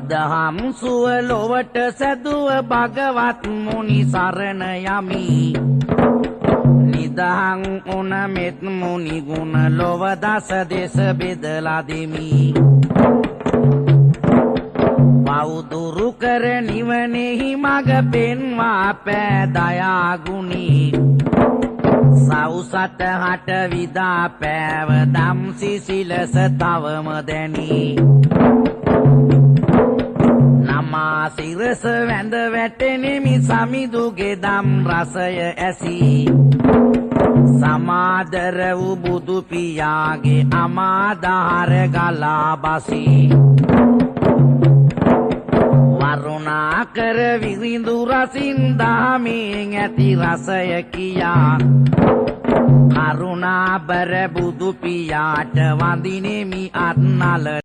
දහම් සුව ලොවට සැදුව භගවත් මුනි සරණ යමි නිදහං උන මෙත් මුනි ගුණ ලොව දස දෙස බෙදලා දෙමි පවුදුරු කර නිවනෙහි මග පෙන්වා පෑ දයා ගුණි සවුසට හට විදා පෑව දම් සිසිලස තවම දැනි නමා සිරස වැඳ වැටෙනෙමි සමිඳුගේ දම් රසය ඇසි සමාදර වූ බුදු පියාගේ අමාදහර ගලා බසි වරුණා කර විරිඳු රසින් දහමින් ඇති රසය කියා කරුණාබර බුදු පියාට වඳිනෙමි අත්නල